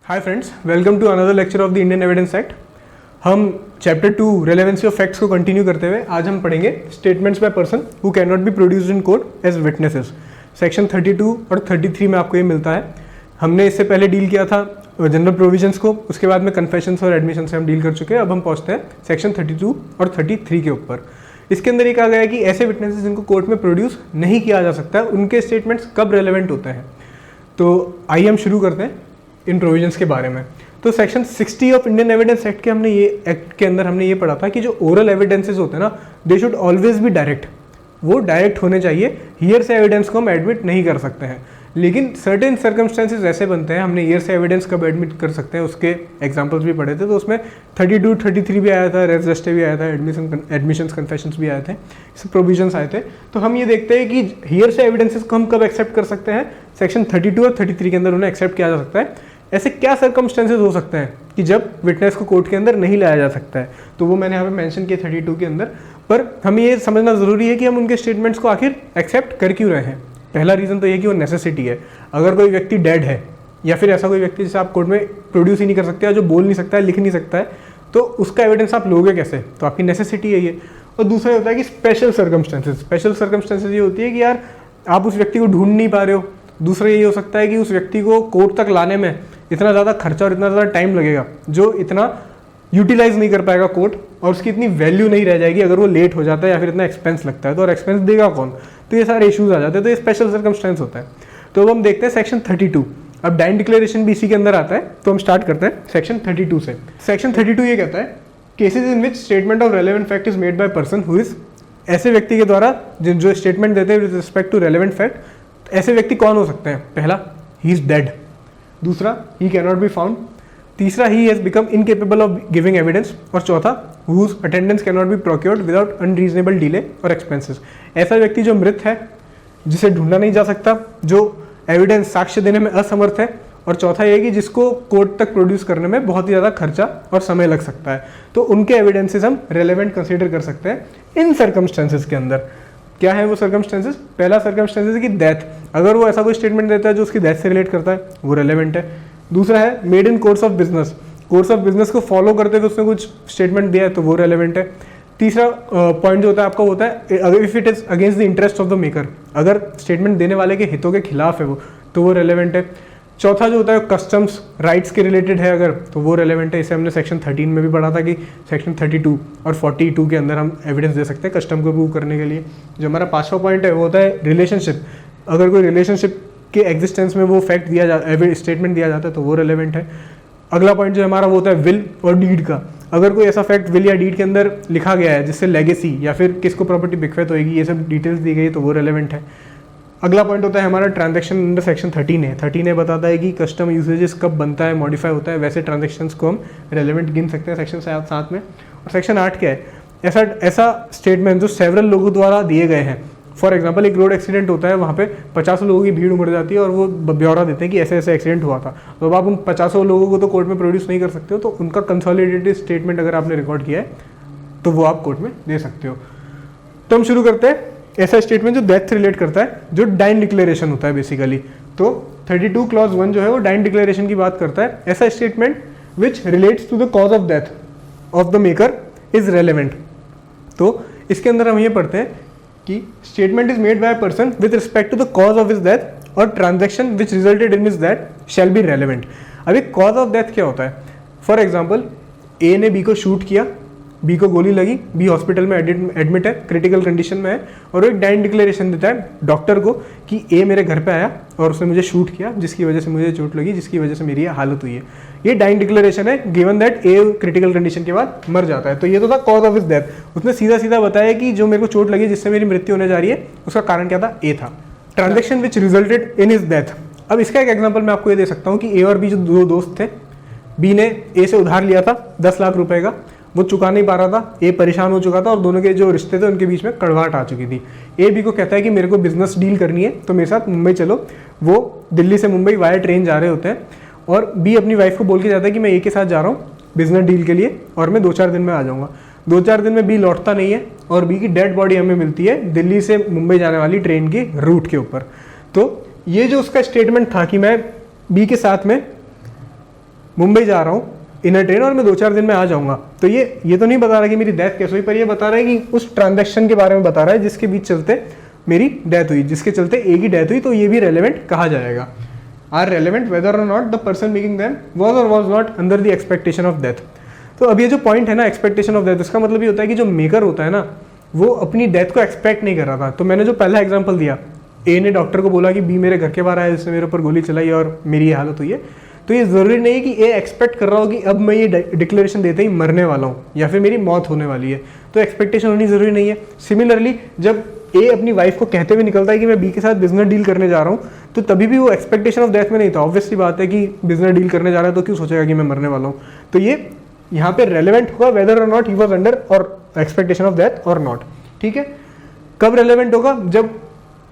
Hi friends, welcome to another lecture of the Indian evidence act. हम chapter 2 relevancy of facts को continue करते हुए आज हम पढ़ेंगे statements by person who can not be produced in court as witnesses. Section 32 और 33 में आपको ये मिलता है। हमने इससे पहले डील किया था जनरल प्रोविजंस को, उसके बाद में कन्फेशंस और एडमिशन से हम डील कर चुके हैं। अब हम पहुंचते हैं सेक्शन 32 और 33 के ऊपर। इसके अंदर ये कहा गया है कि ऐसे विटनेसेस जिनको कोर्ट में प्रोड्यूस नहीं किया जा सकता, उनके स्टेटमेंट्स कब रेलेवेंट होते हैं। तो आइए हम शुरू करते हैं इन प्रोविजंस के बारे में। तो section 60 of Indian evidence act के एक्ट के अंदर हमने ये पढ़ा था कि जो ओरल एविडेंसेस होते हैं ना, they should always be direct. वो डायरेक्ट होने चाहिए। हियर से एविडेंस को हम एडमिट नहीं कर सकते हैं, लेकिन सर्टेन सर्कमस्टेंसेस ऐसे बनते हैं। हमने हियर से एविडेंस कब एडमिट कर सकते हैं उसके एग्जांपल्स भी पढ़े थे। तो उसमें 32, 33 भी आया था, रेस जस्टे भी आया था, एडमिशंस कन्फेशंस भी आए थे, इससे प्रोविजंस आए थे। तो हम ये देखते हैं कि हियर से एविडेंसेस को हम कब एक्सेप्ट कर सकते हैं। सेक्शन 32 और 33 के अंदर उन्हें एक्सेप्ट किया जा सकता है। ऐसे क्या सर्कमस्टेंसेस हो सकते हैं कि जब विटनेस को कोर्ट के अंदर नहीं लाया जा सकता है, तो वो मैंने यहाँ पे मेंशन किया 32 के अंदर। पर हमें ये समझना ज़रूरी है कि हम उनके स्टेटमेंट्स को आखिर एक्सेप्ट कर क्यों रहे हैं। पहला रीज़न तो ये कि वो नेसेसिटी है। अगर कोई व्यक्ति डेड है या फिर ऐसा कोई व्यक्ति जिसे आप कोर्ट में प्रोड्यूस ही नहीं कर सकते, या जो बोल नहीं सकता है, लिख नहीं सकता है, तो उसका एविडेंस आप लोगे कैसे। तो आपकी नेसेसिटी है ये। और दूसरा होता है कि स्पेशल सर्कमस्टेंसेस। स्पेशल सर्कमस्टेंसेस ये होती है कि यार आप उस व्यक्ति को ढूंढ नहीं पा रहे हो। दूसरा ये हो सकता है कि उस व्यक्ति को कोर्ट तक लाने में इतना ज़्यादा खर्चा और इतना ज़्यादा टाइम लगेगा जो इतना यूटिलाइज नहीं कर पाएगा कोर्ट, और उसकी इतनी वैल्यू नहीं रह जाएगी अगर वो लेट हो जाता है या फिर इतना एक्सपेंस लगता है। तो और एक्सपेंस देगा कौन, तो ये सारे इश्यूज आ जाते हैं। तो ये स्पेशल सर्कमस्टेंस होता है। तो अब हम देखते हैं सेक्शन 32। अब डाइन डिक्लेरेशन भी इसी के अंदर आता है। तो हम स्टार्ट करते हैं सेक्शन 32 से। सेक्शन 32 ये कहता है cases in which statement of relevant fact is made by person who is, ऐसे व्यक्ति के द्वारा जो स्टेटमेंट देते हैं with respect to relevant fact. ऐसे व्यक्ति कौन हो सकते हैं। पहला, ही इज डेड। दूसरा, he can not be found. तीसरा, he has become incapable of giving evidence. और चौथा, whose attendance can not be procured without unreasonable delay और एक्सपेंसेस। ऐसा व्यक्ति जो मृत है, जिसे ढूंढा नहीं जा सकता, जो एविडेंस साक्ष्य देने में असमर्थ है। और चौथा ये कि जिसको कोर्ट तक प्रोड्यूस करने में बहुत ही ज़्यादा खर्चा और समय लग सकता है। तो उनके एविडेंसेस हम रेलेवेंट कंसीडर कर सकते हैं इन सर्कमस्टेंसेस के अंदर। क्या है वो सर्कमस्टेंसेस। पहला सर्कमस्टेंसेस है कि डेथ। अगर वो ऐसा कोई स्टेटमेंट देता है जो उसकी डेथ से रिलेट करता है, वो रेलेवेंट है। दूसरा है made in course of business. Course of business को फॉलो करते हुए उसने कुछ स्टेटमेंट दिया है, तो वो रेलेवेंट है। तीसरा पॉइंट जो होता है आपका होता है अगर if it is against the interest of the maker. अगर स्टेटमेंट देने वाले के हितों के खिलाफ है वो, तो वो रेलेवेंट है। चौथा जो होता है कस्टम्स राइट्स के रिलेटेड है अगर, तो वो रेलेवेंट है। इसे हमने सेक्शन 13 में भी पढ़ा था कि सेक्शन 32 और 42 के अंदर हम एविडेंस दे सकते हैं कस्टम को प्रूव करने के लिए। जो हमारा पांचवा पॉइंट है वो होता है रिलेशनशिप। अगर कोई रिलेशनशिप के एग्जिस्टेंस में वो फैक्ट दिया जाता, स्टेटमेंट दिया जाता है, तो वो रेलेवेंट है। अगला पॉइंट जो हमारा वो होता है विल और डीड का। अगर कोई ऐसा फैक्ट विल या डीड के अंदर लिखा गया है जिससे लेगेसी या फिर किसको प्रॉपर्टी बिक्वेत होगी, ये सब डिटेल्स दी गई, तो वो रेलेवेंट है। अगला पॉइंट होता है हमारा ट्रांजैक्शन अंडर सेक्शन 13 है। 13 बताता है कि कस्टम यूसेजेस कब बनता है, मॉडिफाई होता है, वैसे ट्रांजैक्शंस को हम रेलेवेंट गिन सकते हैं सेक्शन 7 में। और सेक्शन 8 क्या है, ऐसा स्टेटमेंट जो सेवरल लोगों द्वारा दिए गए हैं। फॉर एग्जाम्पल एक रोड एक्सीडेंट होता है, वहाँ पे 50 लोगों की भीड़ उमड़ जाती है और वो ब्यौरा देते हैं कि ऐसे ऐसे एक्सीडेंट हुआ था। तो अब आप उन 50 लोगों को तो कोर्ट में प्रोड्यूस नहीं कर सकते हो, तो उनका कंसोलिडेटेड स्टेटमेंट अगर आपने रिकॉर्ड किया है तो वो आप कोर्ट में दे सकते हो। तो हम शुरू करते हैं ऐसा स्टेटमेंट जो डेथ रिलेट करता है, जो डाइन डिक्लेरेशन होता है बेसिकली। तो 32 क्लॉज 1 जो है वो डाइन डिक्लेरेशन की बात करता है। ऐसा statement which relates to the cause of death of the maker is relevant. तो इसके अंदर हम ये पढ़ते हैं कि statement is made by a person with respect to the cause of his death और transaction which resulted in his death shall be relevant. अभी कॉज ऑफ डेथ क्या होता है। फॉर एग्जाम्पल ए ने बी को शूट किया, बी को गोली लगी, बी हॉस्पिटल में एडमिट है, क्रिटिकल कंडीशन में है, और वो एक डाइन डिक्लेरेशन देता है डॉक्टर को कि ए मेरे घर पे आया और उसने मुझे शूट किया, जिसकी वजह से मुझे चोट लगी, जिसकी वजह से मेरी ये हालत हुई है। ये डाइन डिक्लेरेशन है given that a critical condition के बाद मर जाता है। तो ये तो था कॉज ऑफ हिज डेथ। उसने सीधा सीधा बताया कि जो मेरे को चोट लगी जिससे मेरी मृत्यु होने जा रही है, उसका कारण क्या था, ए था। Transaction which resulted in his death. अब इसका एक एग्जाम्पल मैं आपको ये दे सकता हूँ कि ए और बी जो दो दोस्त थे, बी ने ए से उधार लिया था 10 लाख रुपए का, वो चुका नहीं पा रहा था, ए परेशान हो चुका था और दोनों के जो रिश्ते थे उनके बीच में कड़वाहट आ चुकी थी। ए बी को कहता है कि मेरे को बिजनेस डील करनी है, तो मेरे साथ मुंबई चलो। वो दिल्ली से मुंबई वाया ट्रेन जा रहे होते हैं और बी अपनी वाइफ को बोल के जाता है कि मैं ए के साथ जा रहा हूँ बिजनेस डील के लिए और मैं 2-4 दिन में आ जाऊँगा। 2-4 दिन में बी लौटता नहीं है और बी की डेड बॉडी हमें मिलती है दिल्ली से मुंबई जाने वाली ट्रेन के रूट के ऊपर। तो ये जो उसका स्टेटमेंट था कि मैं बी के साथ में मुंबई जा रहा हूँ इन अ ट्रेन और मैं 2-4 दिन में आ जाऊँगा, तो ये तो नहीं बता रहा कि मेरी डेथ कैसे हुई, पर ये बता रहा है कि उस ट्रांजैक्शन के बारे में बता रहा है जिसके बीच चलते मेरी डेथ हुई, जिसके चलते ए की डेथ हुई, तो ये भी रेलेवेंट कहा जाएगा। आर रेलेवेंट वेदर और not the person making them was और was not under the expectation of death. तो अब ये जो पॉइंट है ना एक्सपेक्टेशन ऑफ डेथ, इसका मतलब ये होता है कि जो मेकर होता है ना वो अपनी डेथ को एक्सपेक्ट नहीं कर रहा था। तो मैंने जो पहला एग्जाम्पल दिया, ए ने डॉक्टर को बोला कि बी मेरे घर के बाहर आया, जिससे मेरे ऊपर गोली चलाई और मेरी ये हालत हुई है, तो ये ज़रूरी नहीं है कि ए एक्सपेक्ट कर रहा हो कि अब मैं ये डिक्लेरेशन देते ही मरने वाला हूँ या फिर मेरी मौत होने वाली है, तो एक्सपेक्टेशन होनी ज़रूरी नहीं है। सिमिलरली जब ए अपनी वाइफ को कहते हुए निकलता है कि मैं बी के साथ बिजनेस डील करने जा रहा हूँ, तो तभी भी वो एक्सपेक्टेशन ऑफ डेथ में नहीं था। ऑब्वियसली बात है कि बिजनेस डील करने जा रहा है तो क्यों सोचेगा कि मैं मरने वाला हूँ। तो ये यहाँ पे रेलेवेंट होगा वेदर और नॉट ही वॉज अंडर और एक्सपेक्टेशन ऑफ डेथ और नॉट। ठीक है, कब रेलेवेंट होगा? जब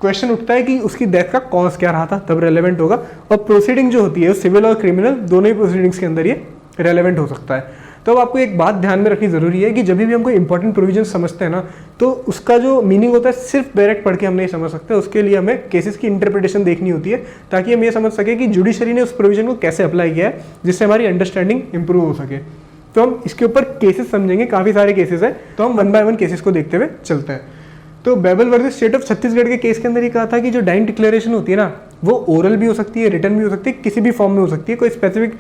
क्वेश्चन उठता है कि उसकी डेथ का कॉज क्या रहा था, तब रेलेवेंट होगा। और प्रोसीडिंग जो होती है सिविल और क्रिमिनल दोनों ही प्रोसीडिंग्स के अंदर ये रेलेवेंट हो सकता है। तो अब आपको एक बात ध्यान में रखनी जरूरी है कि जब भी हम कोई इंपॉर्टेंट प्रोविजन समझते हैं ना, तो उसका जो मीनिंग होता है सिर्फ डायरेक्ट पढ़ के हम नहीं समझ सकते। उसके लिए हमें केसेस की इंटरप्रिटेशन देखनी होती है, ताकि हम ये समझ सके कि जुडिशरी ने उस प्रोविजन को कैसे अप्लाई किया है, जिससे हमारी अंडरस्टैंडिंग इंप्रूव हो सके। तो हम इसके ऊपर केसेस समझेंगे, काफ़ी सारे केसेस हैं, तो हम 1 बाय 1 केसेस को देखते हुए चलते हैं। तो बेबल वर्सेस स्टेट ऑफ छत्तीसगढ़ के केस के अंदर ये कहा था कि जो डाइंग डिक्लेरेशन होती है ना, वो ओरल भी हो सकती है, रिटर्न भी हो सकती है, किसी भी फॉर्म में हो सकती है, कोई स्पेसिफिक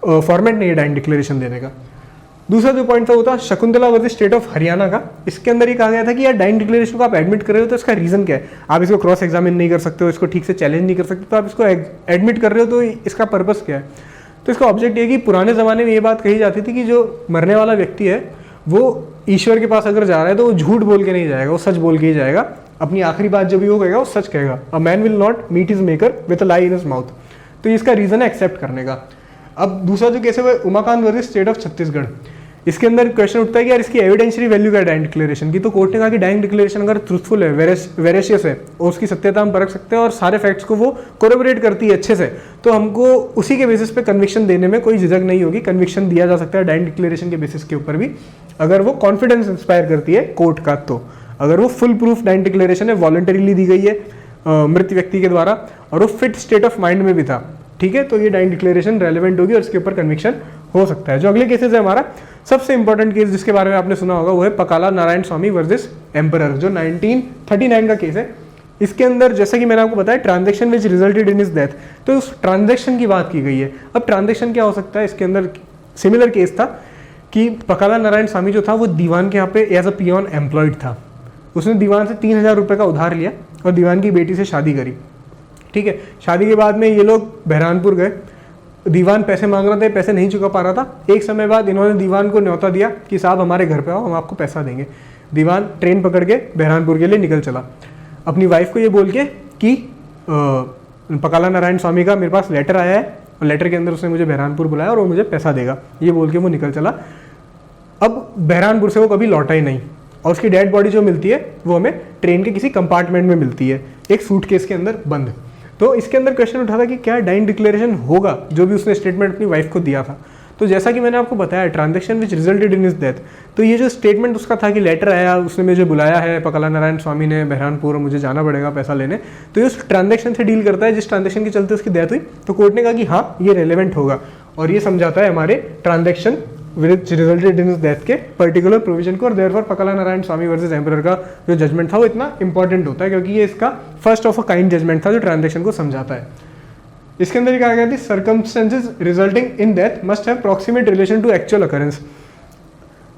फॉर्मेट नहीं है डाइंग डिक्लेरेशन देने का। दूसरा जो पॉइंट था वो था Shakuntala versus state of Haryana का। इसके अंदर ये कहा गया था कि यार डाइंग डिक्लेरेशन को आप एडमिट कर रहे हो तो इसका रीजन क्या है, आप इसको क्रॉस एग्जामिन नहीं कर सकते हो, इसको ठीक से चैलेंज नहीं कर सकते, तो आप इसको एडमिट कर रहे हो तो इसका पर्पस क्या है। तो इसका ऑब्जेक्ट ये कि पुराने ज़माने में ये बात कही जाती थी कि जो मरने वाला व्यक्ति है वो ईश्वर के पास अगर जा रहा है तो वो झूठ बोल के नहीं जाएगा, वो सच बोल के ही जाएगा। अपनी आखिरी बात जब भी वो कहेगा वो सच कहेगा। A man will not meet his maker with a lie in his mouth. तो इसका रीजन है एक्सेप्ट करने का। अब दूसरा जो केस है वो Umakant versus state of Chhattisgarh. इसके अंदर क्वेश्चन उठता है कि यार इसकी एविडेंशियरी वैल्यू क्या है डाइंग डिक्लेरेशन की। तो कोर्ट ने कहा कि डाइंग डिक्लेरेशन अगर ट्रूथफुल है, वेरेशियस है और उसकी सत्यता हम परख सकते हैं और सारे फैक्ट्स को वो कोरेबोरेट करती है अच्छे से, तो हमको उसी के बेसिस पे कन्विक्शन देने में कोई झिझक नहीं होगी। कन्विक्शन दिया जा सकता है डाइंग डिक्लेरेशन के बेसिस के ऊपर भी, अगर वो कॉन्फिडेंस इंस्पायर करती है कोर्ट का। तो अगर वो फुल प्रूफ डाइंग डिक्लेरेशन है, वॉलंटरीली दी गई है मृत व्यक्ति के द्वारा, और वो फिट स्टेट ऑफ माइंड में भी था, ठीक है, तो ये डाइंग डिक्लेरेशन रेलेवेंट होगी और इसके ऊपर कन्विक्शन हो सकता है। जो अगले केसेस है हमारा सबसे इंपॉर्टेंट केस जिसके बारे में आपने सुना होगा वो है पकाला नारायण स्वामी वर्सेस एम्परर, जो 1939 का केस है। इसके अंदर जैसा कि मैंने आपको बताया transaction which resulted in his death, तो उस ट्रांजैक्शन की बात की गई है। अब ट्रांजैक्शन क्या हो सकता है, इसके अंदर सिमिलर केस था कि पकाला नारायण स्वामी जो था वो दीवान के यहाँ पे एज अ पियोन एम्प्लॉयड था। उसने दीवान से 3000 रुपये का उधार लिया और दीवान की बेटी से शादी करी। ठीक है, शादी के बाद में ये लोग बहरानपुर गए, दीवान पैसे मांग रहा था, पैसे नहीं चुका पा रहा था। एक समय बाद इन्होंने दीवान को न्योता दिया कि साहब हमारे घर पे आओ, हम आपको पैसा देंगे। दीवान ट्रेन पकड़ के बहरानपुर के लिए निकल चला, अपनी वाइफ को ये बोल के कि पकाला नारायण स्वामी का मेरे पास लेटर आया है और लेटर के अंदर उसने मुझे बहरानपुर बुलाया और वो मुझे पैसा देगा, ये बोल के वो निकल चला। अब बहरानपुर से वो कभी लौटा ही नहीं और उसकी डेड बॉडी जो मिलती है वो हमें ट्रेन के किसी कंपार्टमेंट में मिलती है, एक सूटकेस के अंदर बंद। तो इसके अंदर क्वेश्चन उठा था कि क्या डाइंग डिक्लेरेशन होगा जो भी उसने स्टेटमेंट अपनी वाइफ को दिया था। तो जैसा कि मैंने आपको बताया transaction which resulted in his death, तो ये जो स्टेटमेंट उसका था कि लेटर आया, उसने मुझे बुलाया है पकाला नारायण स्वामी ने बहरानपुर और मुझे जाना पड़ेगा पैसा लेने, तो ये उस ट्रांजैक्शन से डील करता है जिस ट्रांजैक्शन के चलते उसकी डेथ हुई। तो कोर्ट ने कहा कि हाँ ये रेलेवेंट होगा और ये समझाता है हमारे transaction which resulted in his death के पर्टिकुलर प्रोविजन को। और देयरफॉर पकाला नारायण स्वामी वर्सेस एम्परर का जो जजमेंट था वो इतना इंपॉर्टेंट होता है क्योंकि ये इसका first of a kind judgment था जो ट्रांजैक्शन को समझाता है। इसके अंदर कहा गया थी circumstances resulting in death must have proximate relation to actual occurrence.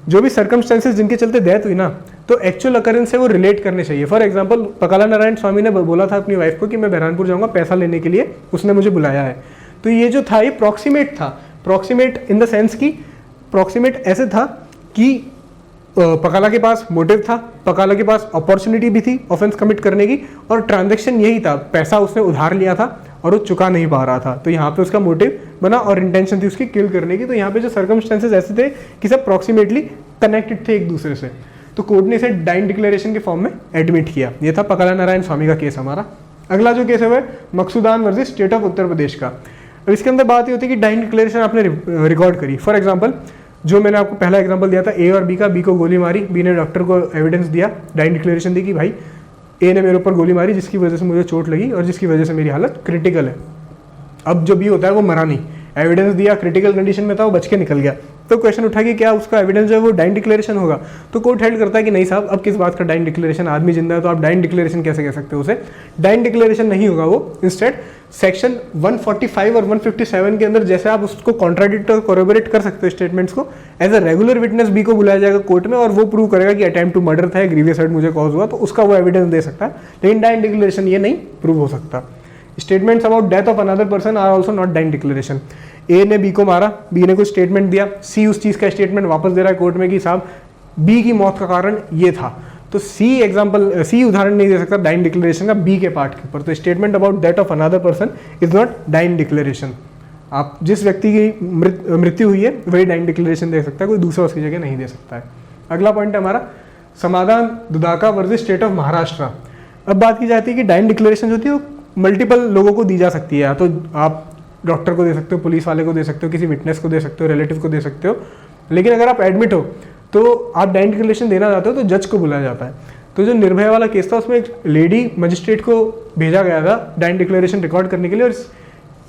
जो भी सर्कमस्टेंसेज जिनके चलते डेथ हुई ना, तो एक्चुअल अकरेंस से वो रिलेट करने चाहिए। फॉर एग्जांपल पकाला नारायण स्वामी ने बोला था अपनी वाइफ को कि मैं बहरानपुर जाऊंगा पैसा लेने के लिए, उसने मुझे बुलाया है, तो ये जो था ये प्रॉक्सिमेट था। प्रॉक्सिमेट इन द सेंस की प्रॉक्सिमेट ऐसे था कि पकाला के पास मोटिव था, पकाला के पास अपॉर्चुनिटी भी थी ऑफेंस कमिट करने की, और ट्रांजैक्शन यही था, पैसा उसने उधार लिया था और वो चुका नहीं पा रहा था, तो यहाँ पे उसका मोटिव बना और इंटेंशन थी उसकी किल करने की। तो यहाँ पे जो सर्कमस्टेंसेस ऐसे थे कि सब प्रॉक्सिमेटली कनेक्टेड थे एक दूसरे से, तो कोर्ट ने इसे डाइंग डिक्लेरेशन के फॉर्म में एडमिट किया। ये था पकाला नारायण स्वामी का केस हमारा। अगला जो केस है वह मकसूदान versus state of Uttar Pradesh का। अब इसके अंदर बात ये होती है कि डाइंग डिक्लेरेशन आपने रिकॉर्ड करी। फॉर एग्जाम्पल जो मैंने आपको पहला एग्जांपल दिया था ए और बी का, बी को गोली मारी, बी ने डॉक्टर को एविडेंस दिया, डाइंग डिक्लेरेशन दी कि भाई ए ने मेरे ऊपर गोली मारी जिसकी वजह से मुझे चोट लगी और जिसकी वजह से मेरी हालत क्रिटिकल है। अब जो बी होता है वो मरा नहीं, एविडेंस दिया, क्रिटिकल कंडीशन में था, वो बच के निकल गया, तो क्वेश्चन उठा कि क्या उसका एविडेंस जो है वो डाइंग डिक्लेरेशन होगा? तो कोर्ट हेल्ड करता है कि नहीं साहब, अब किस बात का डाइंग डिक्लेरेशन, आदमी जिंदा है तो आप डाइंग डिक्लेरेशन कैसे कह सकते हो उसे? डाइंग डिक्लेरेशन नहीं होगा वो। इंस्टेड सेक्शन 145 और 157 के अंदर जैसे आप उसको कॉन्ट्राडिक्ट और कोरोबोरेट कर सकते हो स्टेटमेंट्स को, as a regular witness B को बुलाया जाएगा कोर्ट में और वो प्रूव करेगा कि अटेम्प्ट टू मर्डर था, ग्रीवियस हर्ट मुझे कॉज हुआ, तो उसका वो एविडेंस दे सकता है। लेकिन डाइंग डिक्लेरेशन ये नहीं प्रूव हो सकता। Statements about death of another person are also not dying declaration. A ने बी को मारा, बी ने कुछ स्टेटमेंट दिया, सी उस चीज का स्टेटमेंट वापस दे रहा है कोर्ट में कि साहब बी की मौत का कारण ये था, तो सी उदाहरण नहीं दे सकता डाइंग डिक्लेरेशन का बी के पार्ट के ऊपर। तो statement about death of another person is not dying declaration. आप जिस व्यक्ति की मृत्यु हुई है वही डाइंग डिक्लेरेशन दे सकता है, कोई दूसरा उसकी जगह नहीं दे सकता है। अगला पॉइंट है हमारा समाधान दुधाका वर्सेस स्टेट ऑफ महाराष्ट्र। अब बात की जाती है कि डाइंग डिक्लेरेशन जो होती है वो मल्टीपल लोगों को दी जा सकती है, या तो आप डॉक्टर को दे सकते हो, पुलिस वाले को दे सकते हो, किसी विटनेस को दे सकते हो, रिलेटिव को दे सकते हो। लेकिन अगर आप एडमिट हो तो आप डाइंग डिक्लेरेशन देना चाहते हो तो जज को बुलाया जाता है। तो जो निर्भया वाला केस था उसमें एक लेडी मजिस्ट्रेट को भेजा गया था डाइंग डिक्लेरेशन रिकॉर्ड करने के लिए, और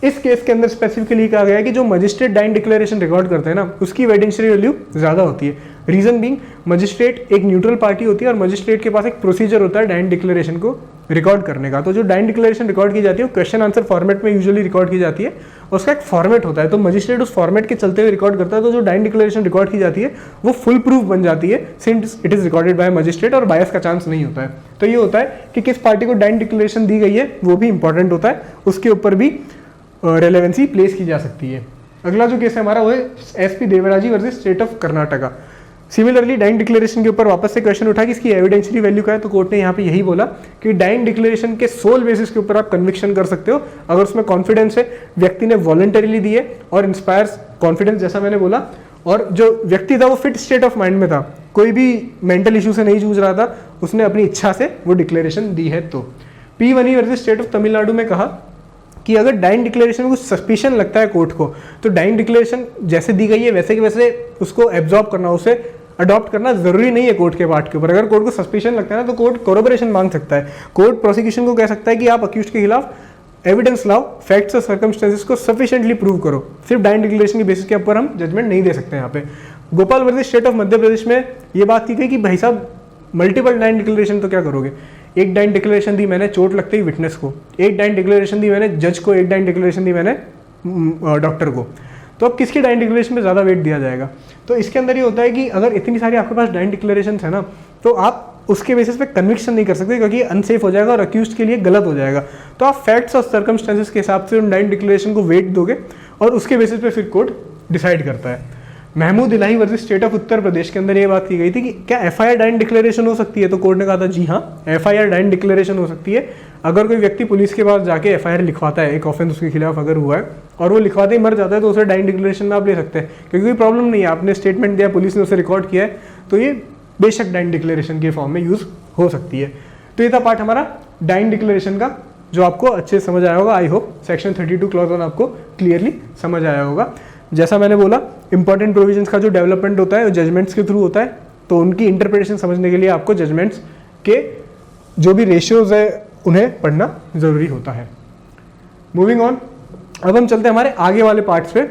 इस केस के अंदर स्पेसिफिकली कहा गया है कि जो मजिस्ट्रेट डाइंग डिक्लेरेशन रिकॉर्ड करते हैं ना उसकी एविडेंशियरी वैल्यू ज़्यादा होती है। रीजन बीइंग मजिस्ट्रेट एक न्यूट्रल पार्टी होती है और मजिस्ट्रेट के पास एक प्रोसीजर होता है डाइंग डिक्लेरेशन को रिकॉर्ड करने का। तो जो डाइंग डिक्लेरेशन रिकॉर्ड की जाती है वो क्वेश्चन आंसर फॉर्मेट में यूजुअली रिकॉर्ड की जाती है, उसका एक फॉर्मेट होता है, तो मजिस्ट्रेट उस फॉर्मेट के चलते हुए रिकॉर्ड करता है। तो जो डाइंग डिक्लेरेशन रिकॉर्ड की जाती है वो फुल प्रूफ बन जाती है since it is recorded by magistrate, और बायस का चांस नहीं होता है। तो ये होता है कि किस पार्टी को डाइंग डिक्लेरेशन दी गई है वो भी इंपॉर्टेंट होता है, उसके ऊपर भी रेलेवेंसी प्लेस की जा सकती है। अगला जो केस है हमारा वो है SP Devaraji versus state of Karnataka. Similarly dying declaration के ऊपर वापस से क्वेश्चन उठा कि इसकी एविडेंशियरी वैल्यू क्या है, तो कोर्ट ने यहाँ पे यही बोला कि डाइंग डिक्लेरेशन के सोल बेसिस के ऊपर आप कन्विक्शन कर सकते हो अगर उसमें कॉन्फिडेंस है, व्यक्ति ने वॉलंटरीली दी है और इंस्पायर्स कॉन्फिडेंस, जैसा मैंने बोला, और जो व्यक्ति था वो फिट स्टेट ऑफ माइंड में था, कोई भी मेंटल इशू से नहीं जूझ रहा था, उसने अपनी इच्छा से वो डिक्लेरेशन दी है। तो P1 versus state of Tamil Nadu में कहा कि अगर डाइंग डिक्लेरेशन में कुछ सस्पिशन लगता है कोर्ट को तो डाइंग डिक्लेरेशन जैसे दी गई है वैसे के वैसे उसको एब्जॉर्ब करना, उसे अडॉप्ट करना जरूरी नहीं है कोर्ट के पार्ट के ऊपर। अगर कोर्ट को सस्पिशन लगता है ना तो कोर्ट कोरोबरेशन मांग सकता है। कोर्ट प्रोसिक्यूशन को कह सकता है कि आप अक्यूज्ड के खिलाफ एविडेंस लाओ, फैक्ट्स और सर्कमस्टेंसेस को सफिशिएंटली प्रूव करो। सिर्फ डाइंग डिक्लेरेशन के बेसिस के ऊपर हम जजमेंट नहीं दे सकते। यहाँ पे Gopal versus state of Madhya Pradesh में ये बात की गई कि भाई साहब मल्टीपल डाइंग डिक्लेरेशन तो क्या करोगे, एक डाइंग डिक्लेरेशन दी मैंने चोट लगते ही विटनेस को, एक डाइंग डिक्लेरेशन दी मैंने जज को, एक डाइंग डिक्लेरेशन दी मैंने डॉक्टर को, तो अब किसकी डाइंग डिक्लेरेशन में ज़्यादा वेट दिया जाएगा? तो इसके अंदर ये होता है कि अगर इतनी सारी आपके पास डाइंग डिक्लेरेशन है ना तो आप उसके बेसिस पे कन्विक्शन नहीं कर सकते क्योंकि अनसेफ हो जाएगा और अक्यूज्ड के लिए गलत हो जाएगा। तो आप फैक्ट्स और सर्कमस्टेंसेस के हिसाब से उन डाइंग डिक्लेरेशन को वेट दोगे और उसके बेसिस पे फिर कोर्ट डिसाइड करता है। महमूद इलाही versus state of Uttar Pradesh के अंदर ये बात की गई थी कि क्या एफआईआर डाइंग डिक्लेरेशन हो सकती है, तो कोर्ट ने कहा था जी हाँ, एफआईआर डाइंग डिक्लेरेशन हो सकती है। अगर कोई व्यक्ति पुलिस के पास जाके एफआईआर लिखवाता है, एक ऑफेंस उसके खिलाफ अगर हुआ है और वो लिखवाते ही मर जाता है तो उसे डाइंग डिक्लेरेशन में आप ले सकते हैं क्योंकि कोई प्रॉब्लम नहीं है, आपने स्टेटमेंट दिया, पुलिस ने उसे रिकॉर्ड किया है, तो ये बेशक डाइंग डिक्लेरेशन के फॉर्म में यूज हो सकती है। तो ये था पार्ट हमारा डाइंग डिक्लेरेशन का, जो आपको अच्छे से समझ आया होगा। आई होप सेक्शन 32 क्लॉज 1 आपको क्लियरली समझ आया होगा। जैसा मैंने बोला, इंपॉर्टेंट प्रोविजंस का जो डेवलपमेंट होता है वो जजमेंट्स के थ्रू होता है, तो उनकी इंटरप्रिटेशन समझने के लिए आपको जजमेंट्स के जो भी रेशियोज है उन्हें पढ़ना जरूरी होता है। मूविंग ऑन, अब हम चलते हैं हमारे आगे वाले पार्ट्स पे।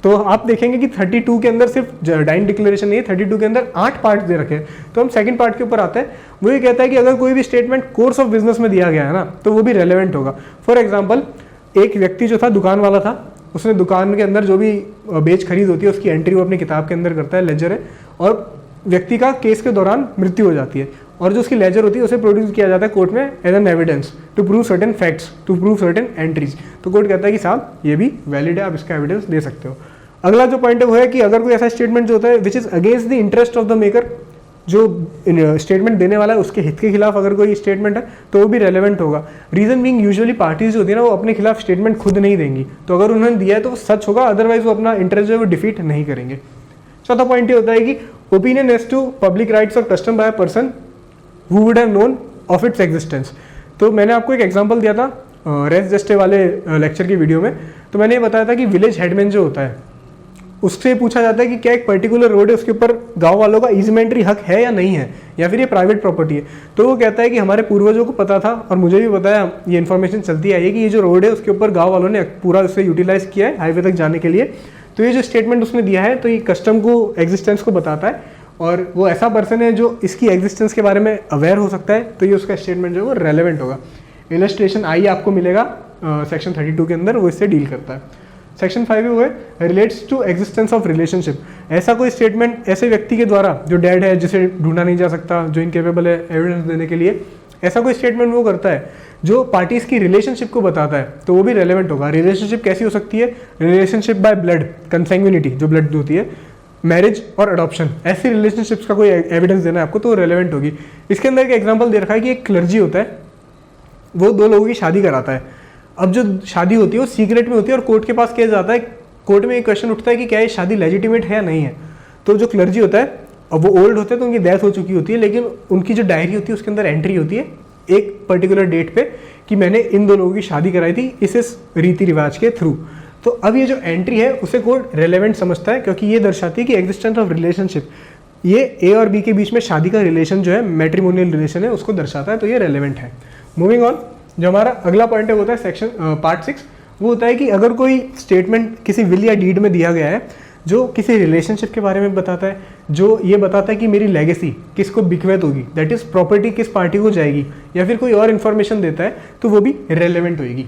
तो आप देखेंगे कि 32 के अंदर सिर्फ डाइंग डिक्लेरेशन नहीं है, 32 के अंदर 8 पार्ट दे रखे हैं। तो हम सेकंड पार्ट के ऊपर आते हैं। वो ये कहता है कि अगर कोई भी स्टेटमेंट कोर्स ऑफ बिजनेस में दिया गया है ना तो वो भी रेलेवेंट होगा। फॉर एग्जाम्पल, एक व्यक्ति जो था दुकान वाला था, उसने दुकान के अंदर जो भी बेच खरीद होती है उसकी एंट्री वो अपनी किताब के अंदर करता है, लेजर है, और व्यक्ति का केस के दौरान मृत्यु हो जाती है और जो उसकी लेजर होती है उसे प्रोड्यूस किया जाता है कोर्ट में as an evidence to prove certain facts, to prove certain entries. तो कोर्ट कहता है कि साहब ये भी वैलिड है, आप इसका एविडेंस दे सकते हो। अगला जो पॉइंट है वो है कि अगर कोई ऐसा स्टेटमेंट जो होता है which is against the interest of the maker, जो स्टेटमेंट देने वाला है उसके हित के खिलाफ अगर कोई स्टेटमेंट है तो वो भी रेलेवेंट होगा। रीजन बीइंग यूजुअली पार्टीज जो होती है ना वो अपने खिलाफ स्टेटमेंट खुद नहीं देंगी, तो अगर उन्होंने दिया है तो वो सच होगा, अदरवाइज वो अपना इंटरेस्ट जो है वो डिफीट नहीं करेंगे। चौथा पॉइंट ये होता है कि opinion as to public rights और custom by a person who would have known of its existence. तो मैंने आपको एक एग्जांपल दिया था रेस जस्टे वाले लेक्चर की वीडियो में, तो मैंने ये बताया था कि विलेज हेडमैन जो होता है उससे पूछा जाता है कि क्या एक पर्टिकुलर रोड है उसके ऊपर गांव वालों का ईजमेंट्री हक है या नहीं है, या फिर ये प्राइवेट प्रॉपर्टी है। तो वो कहता है कि हमारे पूर्वजों को पता था और मुझे भी पता है, ये इन्फॉर्मेशन चलती आई है कि ये जो रोड है उसके ऊपर गाँव वालों ने पूरा उससे यूटिलाइज किया है हाईवे तक जाने के लिए। तो ये जो स्टेटमेंट उसने दिया है तो ये कस्टम को एग्जिस्टेंस को बताता है, और वो ऐसा पर्सन है जो इसकी एग्जिस्टेंस के बारे में अवेयर हो सकता है, तो ये उसका स्टेटमेंट जो है वो रेलेवेंट होगा। इलस्ट्रेशन आई आपको मिलेगा सेक्शन 32 के अंदर, वो इससे डील करता है। सेक्शन 5 वो है relates to existence of relationship. ऐसा कोई स्टेटमेंट ऐसे व्यक्ति के द्वारा जो डेड है, जिसे ढूंढा नहीं जा सकता, जो इनकेपेबल है एविडेंस देने के लिए, ऐसा कोई स्टेटमेंट वो करता है जो पार्टीज की रिलेशनशिप को बताता है, तो वो भी रेलेवेंट होगा। रिलेशनशिप कैसी हो सकती है? रिलेशनशिप बाय ब्लड, कंसैंग्विनिटी जो ब्लड होती है, मैरिज और अडॉप्शन, ऐसी रिलेशनशिप्स का कोई एविडेंस देना है आपको तो रेलेवेंट होगी। इसके अंदर एक एग्जांपल दे रखा है कि एक क्लर्जी होता है, वो दो लोगों की शादी कराता है। अब जो शादी होती है वो सीक्रेट में होती है और कोर्ट के पास केस आता है। कोर्ट में एक क्वेश्चन उठता है कि क्या ये शादी लेजिटिमेट है या नहीं है। तो जो क्लर्जी होता है, अब वो ओल्ड होते हैं तो उनकी डेथ हो चुकी होती है, लेकिन उनकी जो डायरी होती है उसके अंदर एंट्री होती है एक पर्टिकुलर डेट पे कि मैंने इन दो लोगों की शादी कराई थी इस रीति रिवाज के थ्रू। तो अब ये जो एंट्री है उसे कोर्ट रेलेवेंट समझता है, क्योंकि ये दर्शाती है कि एग्जिस्टेंस ऑफ रिलेशनशिप, ये ए और बी के बीच में शादी का रिलेशन जो है, मैट्रिमोनियल रिलेशन है, उसको दर्शाता है, तो ये रेलेवेंट है। मूविंग ऑन, जो हमारा अगला पॉइंट है वो होता है सेक्शन पार्ट 6। वो होता है कि अगर कोई स्टेटमेंट किसी विल या डीड में दिया गया है जो किसी रिलेशनशिप के बारे में बताता है, जो ये बताता है कि मेरी लेगेसी किसको बिकवेत होगी, दैट इज प्रॉपर्टी किस पार्टी को जाएगी, या फिर कोई और इन्फॉर्मेशन देता है, तो वो भी रेलेवेंट होगी।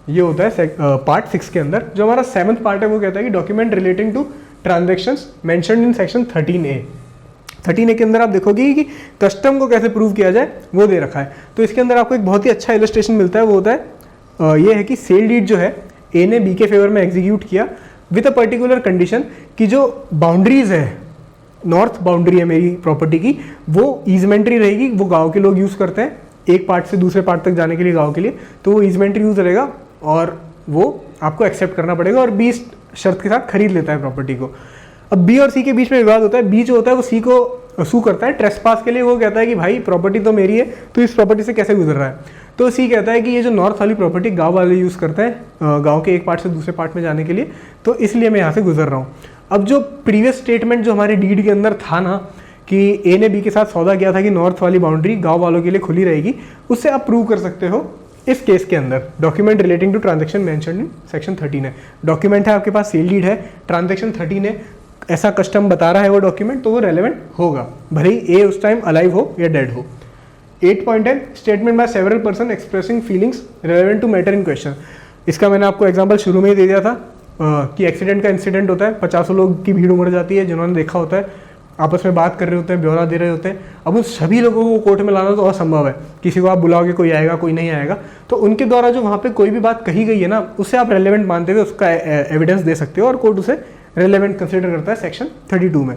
ये होता है पार्ट 6 के अंदर। जो हमारा 7th पार्ट है वो कहता है कि document relating to transactions mentioned in section 13A। 13A के अंदर आप देखोगे कि कस्टम को कैसे प्रूव किया जाए वो दे रखा है। तो इसके अंदर आपको एक बहुत ही अच्छा इलस्ट्रेशन मिलता है, वो होता है ये है कि सेल डीड जो है ए ने बी के फेवर में एग्जीक्यूट किया विद अ पर्टिकुलर कंडीशन कि जो बाउंड्रीज है, नॉर्थ बाउंड्री है मेरी प्रॉपर्टी की, वो ईजमेंट्री रहेगी, वो गाँव के लोग यूज़ करते हैं एक पार्ट से दूसरे पार्ट तक जाने के लिए गाँव के लिए, तो वो ईजमेंट्री यूज़ रहेगा और वो आपको एक्सेप्ट करना पड़ेगा, और बी शर्त के साथ खरीद लेता है प्रॉपर्टी को। अब बी और सी के बीच में विवाद होता है, बी जो होता है वो सी को सू करता है ट्रेसपास के लिए। वो कहता है कि भाई प्रॉपर्टी तो मेरी है, तो इस प्रॉपर्टी से कैसे गुजर रहा है। तो सी कहता है कि ये जो नॉर्थ वाली प्रॉपर्टी गांव वाले यूज़ करते हैं गांव के एक पार्ट से दूसरे पार्ट में जाने के लिए, तो इसलिए मैं यहाँ से गुजर रहा हूँ। अब जो प्रीवियस स्टेटमेंट जो हमारे डीड के अंदर था ना कि ए ने बी के साथ सौदा किया था कि नॉर्थ वाली बाउंड्री गाँव वालों के लिए खुली रहेगी, उससे आप प्रूव कर सकते हो इस केस के अंदर। Document relating to transaction mentioned in section 13 है। डॉक्यूमेंट है आपके पास, सेल डीड है, ट्रांजेक्शन 13 है, ऐसा कस्टम बता रहा है वो डॉक्यूमेंट, तो वो रेलेवेंट होगा, भले ही ए उस टाइम अलाइव हो या डेड हो। 8 पॉइंट है statement by several person expressing feelings relevant to matter in question. इसका मैंने आपको एग्जांपल शुरू में ही दे दिया था कि एक्सीडेंट का इंसिडेंट होता है, 50 लोग की भीड़ उमड़ जाती है जिन्होंने देखा होता है, आपस में बात कर रहे होते हैं, ब्यौरा दे रहे होते हैं। अब उन सभी लोगों को कोर्ट में लाना तो असंभव है, किसी को आप बुलाओगे कोई आएगा कोई नहीं आएगा, तो उनके द्वारा जो वहाँ पे कोई भी बात कही गई है ना, उससे आप रेलेवेंट मानते हुए उसका एविडेंस दे सकते हो और कोर्ट उसे रेलेवेंट कंसिडर करता है सेक्शन 32 में।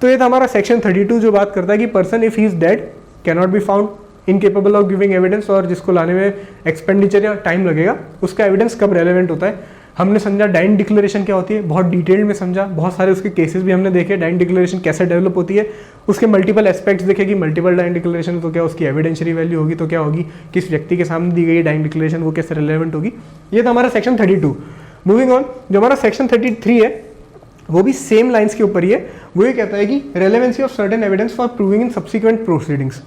तो ये था हमारा सेक्शन 32 जो बात करता है कि person if he is dead can not be found incapable of giving evidence, और जिसको लाने में एक्सपेंडिचर या टाइम लगेगा उसका एविडेंस कब रेलेवेंट होता है। हमने समझा डाइन डिक्लेरेशन क्या होती है, बहुत डिटेल में समझा, बहुत सारे उसके केसेस भी हमने देखे, डाइन डिक्लेरेशन कैसे डेवलप होती है, उसके मल्टीपल एस्पेक्ट्स देखे कि मल्टीपल डाइन डिक्लेरेशन तो क्या उसकी एविडेंशियरी वैल्यू होगी तो क्या होगी, किस व्यक्ति के सामने दी गई डाइन डिक्लेरेशन वो कैसे रिलेवेंट होगी। ये था हमारा सेक्शन 32। मूविंग ऑन, जो हमारा सेक्शन 33 है वो भी सेम लाइन्स के ऊपर ही है। वो ये कहता है कि relevancy of certain evidence for proving in subsequent proceedings.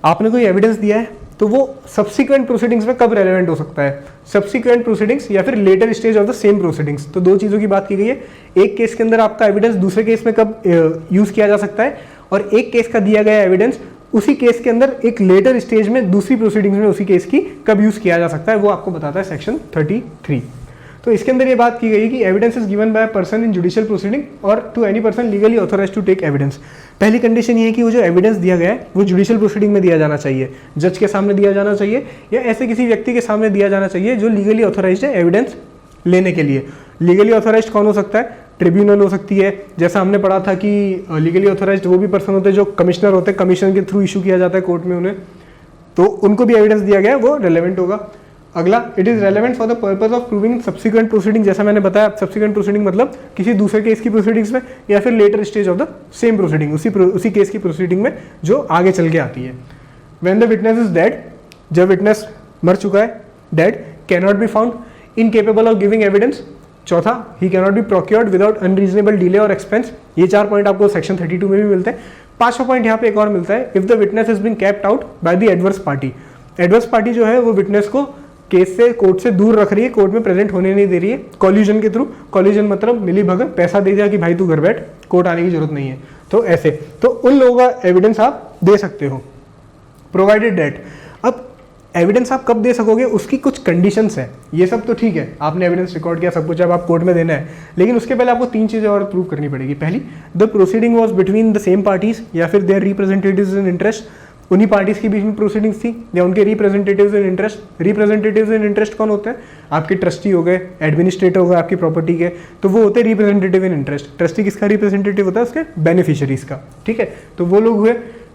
आपने कोई एविडेंस दिया है तो वो सब्सिक्वेंट प्रोसीडिंग्स में कब रेलेवेंट हो सकता है, सब्सिक्वेंट प्रोसीडिंग्स या फिर later stage of the same proceedings. तो दो चीज़ों की बात की गई है, एक केस के अंदर आपका एविडेंस दूसरे केस में कब यूज़ किया जा सकता है, और एक केस का दिया गया एविडेंस उसी केस के अंदर एक लेटर स्टेज में दूसरी प्रोसीडिंग्स में उसी केस की कब यूज़ किया जा सकता है, वो आपको बताता है सेक्शन 33। तो इसके अंदर ये बात की गई है कि evidence is given by person in judicial proceeding और to any person legally authorize to take evidence. पहली कंडीशन ये है कि वो जो एविडेंस दिया गया है वो जुडिशियल प्रोसीडिंग में दिया जाना चाहिए, जज के सामने दिया जाना चाहिए या ऐसे किसी व्यक्ति के सामने दिया जाना चाहिए जो लीगली ऑथोराइज है एविडेंस लेने के लिए। लीगली ऑथोराइज कौन हो सकता है, ट्रिब्यूनल हो सकती है, जैसा हमने पढ़ा था कि लीगली ऑथोराइज वो भी पर्सन होते हैं जो कमिश्नर होते हैं, कमीशन के थ्रू इशू किया जाता है कोर्ट में उन्हें, तो उनको भी एविडेंस दिया गया है वो रेलेवेंट होगा। अगला, it is relevant for the purpose of proving subsequent proceeding. जैसा मैंने बताया, सब्सिक्वेंट प्रोसीडिंग मतलब किसी दूसरे केस की प्रोसीडिंग्स में या फिर later stage of the same proceeding, उसी केस की प्रोसीडिंग में जो आगे चल के आती है। When the witness is dead, जब विटनेस मर चुका है, dead, can not be found incapable of giving evidence, चौथा, he can not be procured without unreasonable delay और एक्सपेंस। ये 4 पॉइंट आपको सेक्शन 32 में भी मिलते हैं। 5वां पॉइंट यहाँ पे एक और मिलता है, if the witness is been kept out by the adverse party. Adverse party जो है वो विटनेस को केस से, कोर्ट से दूर रख रही है, कोर्ट में प्रेजेंट होने नहीं दे रही है कॉल्यूजन के थ्रू। कॉल्यूजन मतलब मिली भगत, पैसा दे दिया कि भाई तू घर बैठ, कोर्ट आने की जरूरत नहीं है। तो ऐसे, तो उन लोगों का एविडेंस आप दे सकते हो, प्रोवाइडेड डेट। अब एविडेंस आप कब दे सकोगे, उसकी कुछ कंडीशंस है। ये सब तो ठीक है, आपने एविडेंस रिकॉर्ड किया, सब कुछ अब आप कोर्ट में देना है, लेकिन उसके पहले आपको 3 चीज़ें और प्रूव करनी पड़ेगी। पहली, the proceeding was between the same parties या फिर देयर रिप्रेजेंटेटिव्स इन इंटरेस्ट। उन्हीं पार्टीज के बीच में प्रोसीडिंग्स थी या उनके रिप्रेजेंटेटिव्स इन इंटरेस्ट। रिप्रेजेंटेटिव्स इन इंटरेस्ट कौन होते हैं? आपके ट्रस्टी हो गए, एडमिनिस्ट्रेटर हो गए आपकी प्रॉपर्टी के, तो वो होते हैं रिप्रेजेंटेटिव इन इंटरेस्ट। ट्रस्टी किसका रिप्रेजेंटेटिव होता है? उसके बेनिफिशियरीज का, ठीक है। तो वो लोग हुए,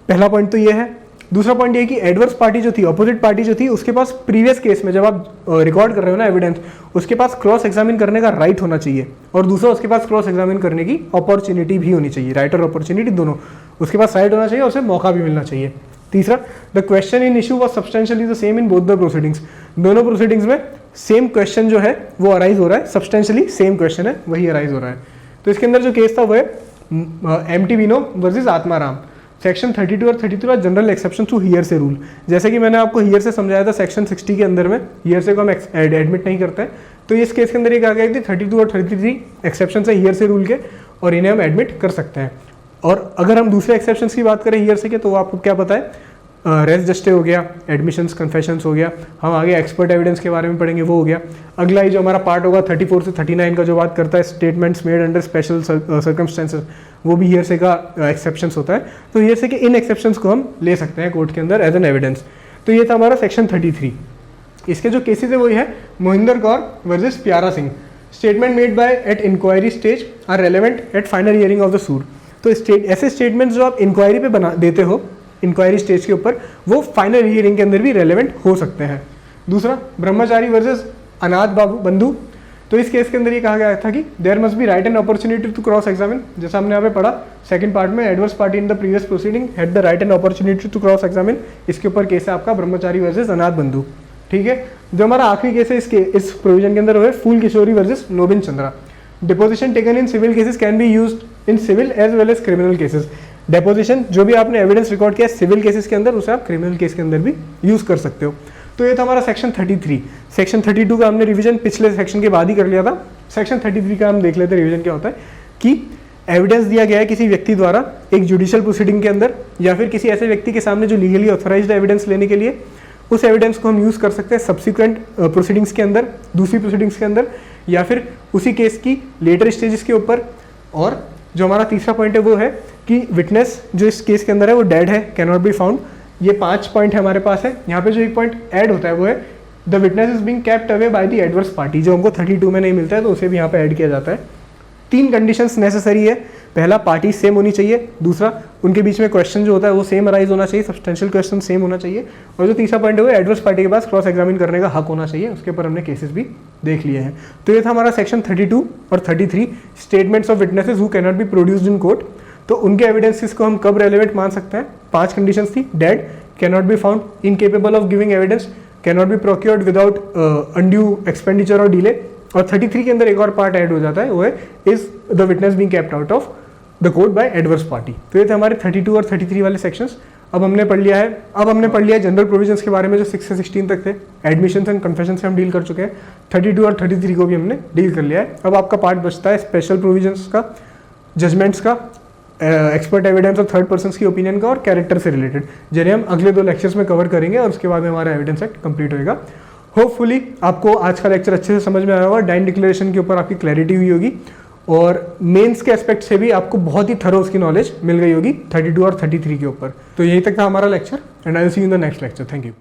पहला पॉइंट तो ये है। दूसरा पॉइंट ये कि एडवर्स पार्टी जो थी, अपोजिट पार्टी जो थी, उसके पास प्रीवियस केस में जब आप रिकॉर्ड कर रहे हो ना एविडेंस, उसके पास क्रॉस एग्जामिन करने का राइट होना चाहिए, और दूसरा उसके पास क्रॉस एग्जामिन करने की अपॉर्चुनिटी भी होनी चाहिए, राइट और अपॉर्चुनिटी दोनों उसके पास राइट होना चाहिए, और उसे मौका भी मिलना चाहिए। तीसरा, the question in issue was substantially the same in both the proceedings. दोनों प्रोसीडिंग्स में सेम क्वेश्चन जो है वो अराइज हो रहा है, सब्सटेंशियली सेम क्वेश्चन है वही अराइज हो रहा है। तो इसके अंदर जो केस था वो है एमटी विनो वर्सेस आत्माराम। सेक्शन 32 और 33 जनरल एक्सेप्शन टू हियर से रूल। जैसे कि मैंने आपको हियर से समझाया था सेक्शन 60 के अंदर में, हियर से को हम एडमिट नहीं करते हैं, तो इस केस के अंदर ये कहा गया कि 32 और 33 एक्सेप्शन है हियर से रूल के, और इन्हें हम एडमिट कर सकते हैं। और अगर हम दूसरे एक्सेप्शंस की बात करें हियर से के, तो वो आपको क्या पता है, रेस जस्टे हो गया, एडमिशंस कन्फेशंस हो गया, हम आगे एक्सपर्ट एविडेंस के बारे में पढ़ेंगे, वो हो गया। अगला ही जो हमारा पार्ट होगा 34 से 39 का, जो बात करता है statements made under special circumstances, वो भी हियर से का एक्सेप्शंस होता है। तो हियर से के इन एक्सेप्शंस को हम ले सकते हैं कोर्ट के अंदर एज एन एविडेंस। तो ये था हमारा सेक्शन 33। इसके जो केसेस है वही है Mohinder Kaur versus Pyara Singh. Statement made by at inquiry stage are relevant at final hearing of the suit. तो ऐसे स्टेटमेंट्स जो आप इंक्वायरी पे बना देते हो, इंक्वायरी स्टेज के ऊपर, वो फाइनल हियरिंग के अंदर भी रेलेवेंट हो सकते हैं। दूसरा, ब्रह्मचारी वर्सेस अनाथ बाबू बंधु। तो इस केस के अंदर ये कहा गया था कि there must be right and opportunity to cross examine. जैसा हमने यहाँ पे पढ़ा सेकंड पार्ट में, adverse party in the previous proceeding had the right and opportunity to cross examine. इसके ऊपर केस है आपका ब्रह्मचारी वर्सेस अनाथ बंधु, ठीक है। जो हमारा आखिरी केस है इस प्रोविजन के अंदर वो है Phool Kishori versus Nobin Chandra. Deposition taken in civil cases can be used in civil as well as criminal cases. Deposition जो भी आपने एविडेंस रिकॉर्ड किया सिविल केसेस के अंदर, उसे आप क्रिमिनल केस के अंदर भी यूज कर सकते हो। तो ये था हमारा सेक्शन 33। सेक्शन 32 का हमने रिवीजन पिछले सेक्शन के बाद ही कर लिया था। सेक्शन 33 का हम देख लेते हैं रिवीजन क्या होता है कि एविडेंस दिया गया है किसी व्यक्ति द्वारा एक जुडिशियल प्रोसीडिंग के अंदर, या फिर किसी ऐसे व्यक्ति के सामने जो लीगली ऑथराइज्ड एविडेंस लेने के लिए, उस एविडेंस को हम यूज कर सकते हैं सब्सिक्वेंट प्रोसीडिंग्स के अंदर, दूसरी प्रोसीडिंग्स के अंदर, या फिर उसी केस की लेटर स्टेजेस के ऊपर। और जो हमारा तीसरा पॉइंट है वो है कि विटनेस जो इस केस के अंदर है वो डेड है, कैन नॉट बी फाउंड। ये 5 पॉइंट हमारे पास है। यहाँ पे जो एक पॉइंट ऐड होता है वो है the witness is being kept away by the adverse party, जो हमको 32 में नहीं मिलता है, तो उसे भी यहाँ पे ऐड किया जाता है। 3 कंडीशंस नेसेसरी है। पहला, पार्टी सेम होनी चाहिए। दूसरा, उनके बीच में क्वेश्चन जो होता है वो सेम अराइज होना चाहिए, सब्सटेंशियल क्वेश्चन सेम होना चाहिए। और जो तीसरा पॉइंट है वो एडवर्स पार्टी के पास क्रॉस एग्जामिन करने का हक होना चाहिए। उसके ऊपर हमने केसेस भी देख लिए हैं। तो ये था हमारा सेक्शन 32 और 33 statements of witnesses who can not be produced in court. तो उनके एविडेंसेस को हम कब रेलेवेंट मान सकते हैं? 5 कंडीशंस थी। Dead, can not be found, incapable of giving evidence, can not be procured without undue expenditure और डिले। और 33 के अंदर एक और पार्ट ऐड हो जाता है, वो है is the witness being kept out of the court by adverse party. तो ये थे हमारे 32 और 33 वाले सेक्शंस। अब हमने पढ़ लिया है जनरल प्रोविजंस के बारे में जो 6 से 16 तक थे। एडमिशन एंड कन्फेशन से हम डील कर चुके हैं। 32 और 33 को भी हमने डील कर लिया है। अब आपका पार्ट बचता है स्पेशल प्रोविजंस का, जजमेंट्स का, एक्सपर्ट एविडेंस और थर्ड पर्सन की ओपिनियन का, और कैरेक्टर से रिलेटेड, जिन्हें हम अगले 2 लेक्चर्स में कवर करेंगे, और उसके बाद में हमारा एविडेंस एक्ट कंप्लीट होगा। होपफुली आपको आज का लेक्चर अच्छे से समझ में आया होगा। डाइन डिक्लेरेशन के ऊपर आपकी क्लैरिटी हुई होगी, और मेंस के एस्पेक्ट से भी आपको बहुत ही थरो उसकी नॉलेज मिल गई होगी 32 और 33 के ऊपर। तो यहीं तक था हमारा lecture, and I will see you in the next lecture. Thank you.